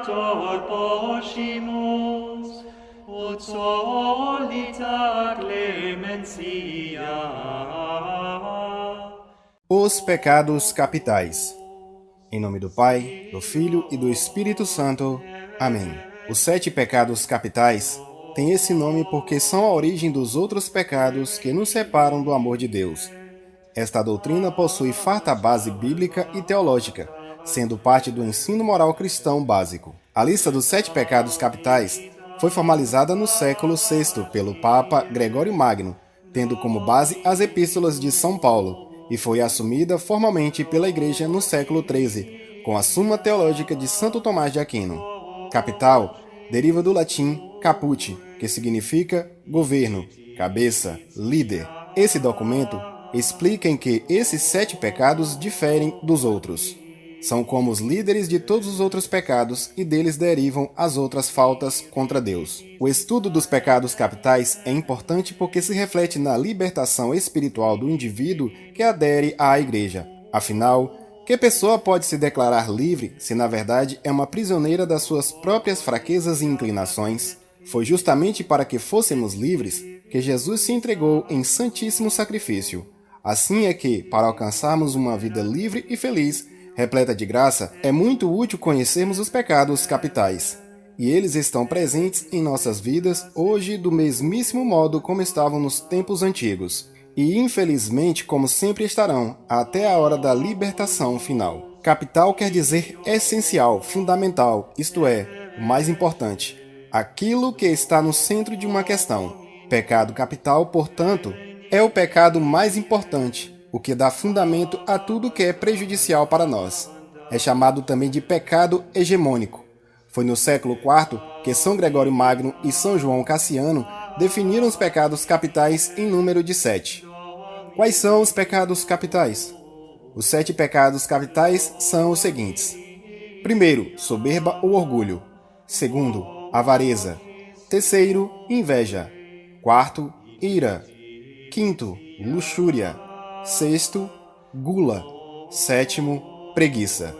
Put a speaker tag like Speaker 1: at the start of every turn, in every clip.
Speaker 1: Creator poscimus, ut solita clemencia.
Speaker 2: Os pecados capitais. Em nome do Pai, do Filho e do Espírito Santo. Amém. Os 7 pecados capitais têm esse nome porque são a origem dos outros pecados que nos separam do amor de Deus. Esta doutrina possui farta base bíblica e teológica, sendo parte do ensino moral cristão básico. A lista dos 7 pecados capitais foi formalizada no século VI pelo Papa Gregório Magno, tendo como base as epístolas de São Paulo, e foi assumida formalmente pela Igreja no século XIII, com a Suma Teológica de Santo Tomás de Aquino. Capital deriva do latim caput, que significa governo, cabeça, líder. Esse documento explica em que esses 7 pecados diferem dos outros. São como os líderes de todos os outros pecados e deles derivam as outras faltas contra Deus. O estudo dos pecados capitais é importante porque se reflete na libertação espiritual do indivíduo que adere à Igreja. Afinal, que pessoa pode se declarar livre se na verdade é uma prisioneira das suas próprias fraquezas e inclinações? Foi justamente para que fôssemos livres que Jesus se entregou em santíssimo sacrifício. Assim é que, para alcançarmos uma vida livre e feliz, repleta de graça, é muito útil conhecermos os pecados capitais. E eles estão presentes em nossas vidas hoje do mesmíssimo modo como estavam nos tempos antigos. E infelizmente como sempre estarão, até a hora da libertação final. Capital quer dizer essencial, fundamental, isto é, o mais importante. Aquilo que está no centro de uma questão. Pecado capital, portanto, é o pecado mais importante, o que dá fundamento a tudo que é prejudicial para nós. É chamado também de pecado hegemônico. Foi no século IV que São Gregório Magno e São João Cassiano definiram os pecados capitais em número de 7. Quais são os pecados capitais? Os 7 pecados capitais são os seguintes. Primeiro, soberba ou orgulho. Segundo, avareza. Terceiro, inveja. Quarto, ira. Quinto, luxúria. Sexto, gula. Sétimo, preguiça.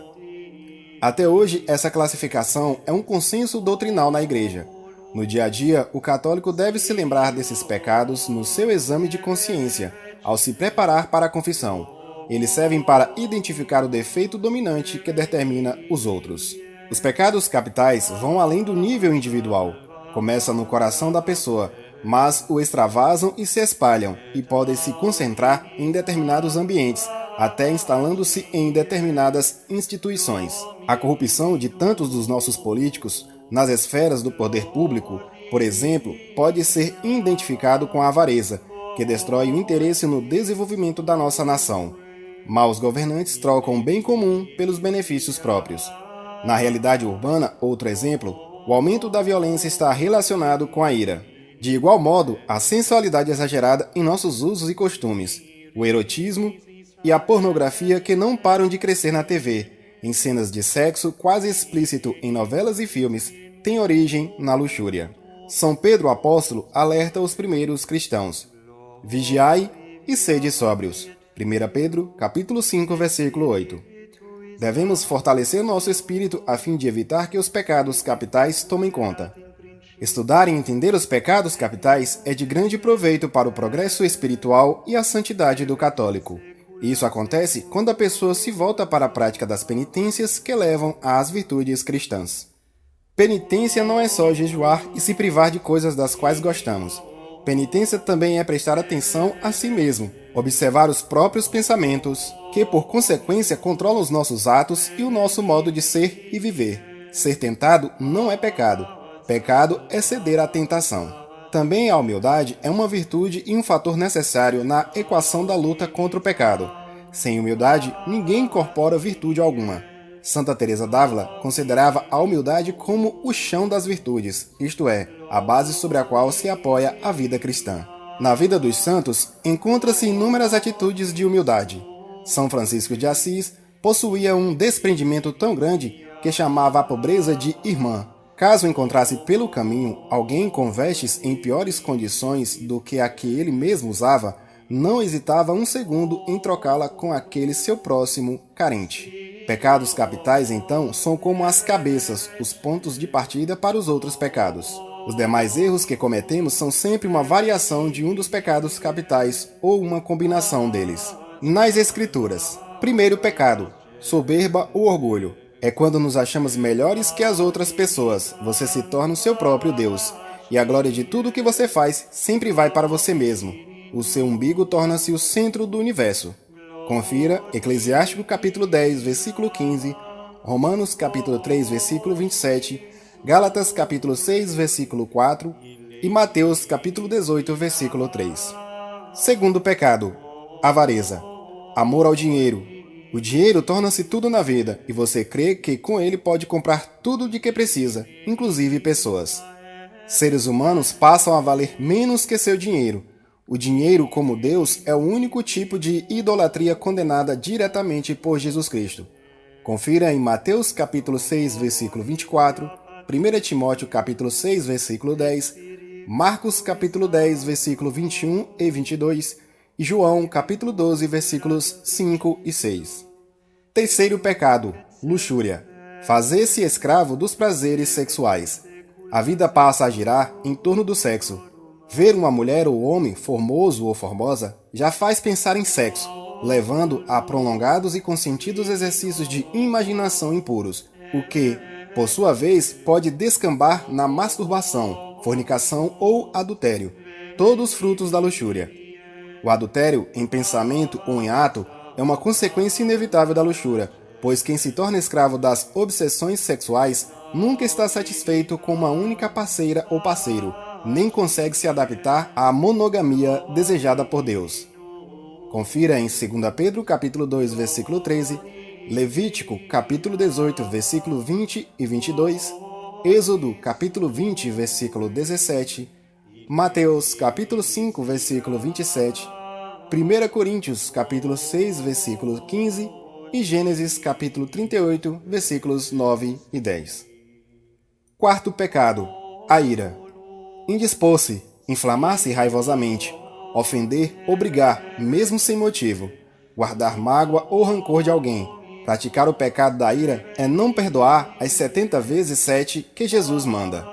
Speaker 2: Até hoje, essa classificação é um consenso doutrinal na Igreja. No dia a dia, o católico deve se lembrar desses pecados no seu exame de consciência, ao se preparar para a confissão. Eles servem para identificar o defeito dominante que determina os outros. Os pecados capitais vão além do nível individual. Começam no coração da pessoa, mas o extravasam e se espalham, e podem se concentrar em determinados ambientes, até instalando-se em determinadas instituições. A corrupção de tantos dos nossos políticos nas esferas do poder público, por exemplo, pode ser identificado com a avareza, que destrói o interesse no desenvolvimento da nossa nação. Maus governantes trocam o bem comum pelos benefícios próprios. Na realidade urbana, outro exemplo, o aumento da violência está relacionado com a ira. De igual modo, a sensualidade exagerada em nossos usos e costumes, o erotismo e a pornografia que não param de crescer na TV, em cenas de sexo quase explícito em novelas e filmes, têm origem na luxúria. São Pedro Apóstolo alerta os primeiros cristãos: vigiai e sede sóbrios. 1 Pedro, capítulo 5, versículo 8. Devemos fortalecer nosso espírito a fim de evitar que os pecados capitais tomem conta. Estudar e entender os pecados capitais é de grande proveito para o progresso espiritual e a santidade do católico. Isso acontece quando a pessoa se volta para a prática das penitências que levam às virtudes cristãs. Penitência não é só jejuar e se privar de coisas das quais gostamos. Penitência também é prestar atenção a si mesmo, observar os próprios pensamentos, que por consequência controlam os nossos atos e o nosso modo de ser e viver. Ser tentado não é pecado. Pecado é ceder à tentação. Também a humildade é uma virtude e um fator necessário na equação da luta contra o pecado. Sem humildade, ninguém incorpora virtude alguma. Santa Teresa d'Ávila considerava a humildade como o chão das virtudes, isto é, a base sobre a qual se apoia a vida cristã. Na vida dos santos, encontra-se inúmeras atitudes de humildade. São Francisco de Assis possuía um desprendimento tão grande que chamava a pobreza de irmã. Caso encontrasse pelo caminho alguém com vestes em piores condições do que a que ele mesmo usava, não hesitava um segundo em trocá-la com aquele seu próximo carente. Pecados capitais, então, são como as cabeças, os pontos de partida para os outros pecados. Os demais erros que cometemos são sempre uma variação de um dos pecados capitais ou uma combinação deles. Nas Escrituras, primeiro pecado, soberba ou orgulho. É quando nos achamos melhores que as outras pessoas. Você se torna o seu próprio Deus. E a glória de tudo que você faz sempre vai para você mesmo. O seu umbigo torna-se o centro do universo. Confira Eclesiástico capítulo 10, versículo 15, Romanos capítulo 3, versículo 27, Gálatas capítulo 6, versículo 4 e Mateus capítulo 18, versículo 3. Segundo pecado, avareza, amor ao dinheiro. O dinheiro torna-se tudo na vida e você crê que com ele pode comprar tudo de que precisa, inclusive pessoas. Seres humanos passam a valer menos que seu dinheiro. O dinheiro como Deus é o único tipo de idolatria condenada diretamente por Jesus Cristo. Confira em Mateus capítulo 6, versículo 24, 1 Timóteo capítulo 6, versículo 10, Marcos capítulo 10, versículo 21 e 22 e João capítulo 12, versículos 5 e 6. Terceiro pecado, luxúria. Fazer-se escravo dos prazeres sexuais. A vida passa a girar em torno do sexo. Ver uma mulher ou homem formoso ou formosa já faz pensar em sexo, levando a prolongados e consentidos exercícios de imaginação impuros, o que, por sua vez, pode descambar na masturbação, fornicação ou adultério, todos frutos da luxúria. O adultério, em pensamento ou em ato, é uma consequência inevitável da luxúria, pois quem se torna escravo das obsessões sexuais nunca está satisfeito com uma única parceira ou parceiro, nem consegue se adaptar à monogamia desejada por Deus. Confira em 2 Pedro capítulo 2, versículo 13, Levítico capítulo 18, versículo 20 e 22, Êxodo capítulo 20, versículo 17, Mateus capítulo 5, versículo 27, 1 Coríntios capítulo 6, versículo 15 e Gênesis capítulo 38, versículos 9 e 10. Quarto pecado, a ira. Indispor-se, inflamar-se raivosamente, ofender ou brigar, mesmo sem motivo, guardar mágoa ou rancor de alguém. Praticar o pecado da ira é não perdoar as 70 vezes 7 que Jesus manda.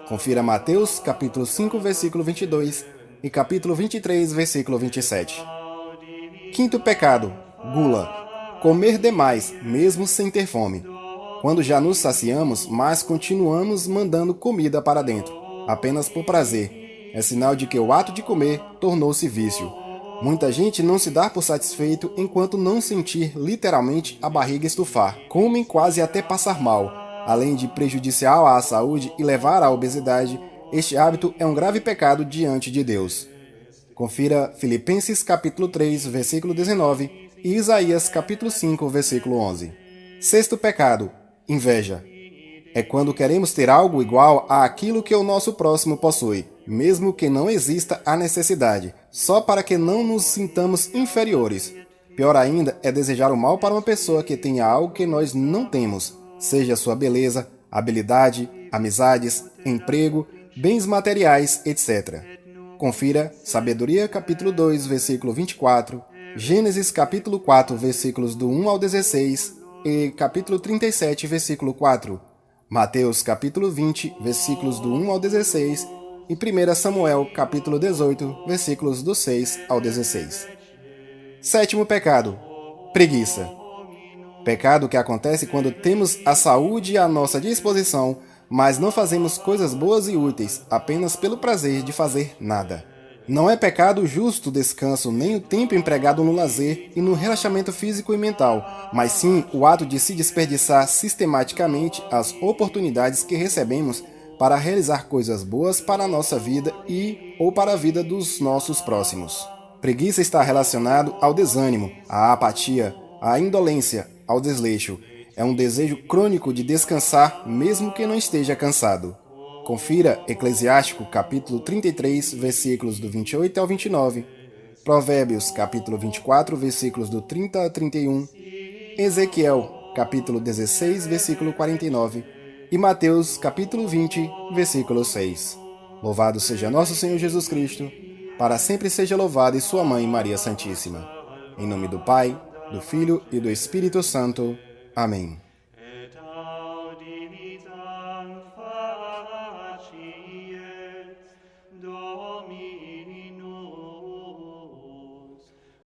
Speaker 2: Confira Mateus, capítulo 5, versículo 22 e capítulo 23, versículo 27. Quinto pecado, gula. Comer demais, mesmo sem ter fome. Quando já nos saciamos, mas continuamos mandando comida para dentro, apenas por prazer. É sinal de que o ato de comer tornou-se vício. Muita gente não se dá por satisfeito enquanto não sentir literalmente a barriga estufar. Comem quase até passar mal. Além de prejudicial à saúde e levar à obesidade, este hábito é um grave pecado diante de Deus. Confira Filipenses capítulo 3, versículo 19 e Isaías capítulo 5, versículo 11. Sexto pecado, inveja. É quando queremos ter algo igual àquilo que o nosso próximo possui, mesmo que não exista a necessidade, só para que não nos sintamos inferiores. Pior ainda é desejar o mal para uma pessoa que tenha algo que nós não temos, seja sua beleza, habilidade, amizades, emprego, bens materiais, etc. Confira Sabedoria capítulo 2, versículo 24, Gênesis capítulo 4, versículos do 1 ao 16 e capítulo 37, versículo 4, Mateus capítulo 20, versículos do 1 ao 16 e 1 Samuel capítulo 18, versículos do 6 ao 16. Sétimo pecado, preguiça. Pecado que acontece quando temos a saúde à nossa disposição, mas não fazemos coisas boas e úteis, apenas pelo prazer de fazer nada. Não é pecado o justo descanso nem o tempo empregado no lazer e no relaxamento físico e mental, mas sim o ato de se desperdiçar sistematicamente as oportunidades que recebemos para realizar coisas boas para a nossa vida e ou para a vida dos nossos próximos. Preguiça está relacionado ao desânimo, à apatia, à indolência, ao desleixo. É um desejo crônico de descansar mesmo que não esteja cansado. Confira Eclesiástico capítulo 33, versículos do 28 ao 29, Provérbios capítulo 24, versículos do 30 a 31, Ezequiel capítulo 16, versículo 49 e Mateus capítulo 20, versículo 6. Louvado seja nosso Senhor Jesus Cristo. Para sempre seja louvada e sua mãe, Maria Santíssima. Em nome do Pai, do Filho e do Espírito Santo. Amém.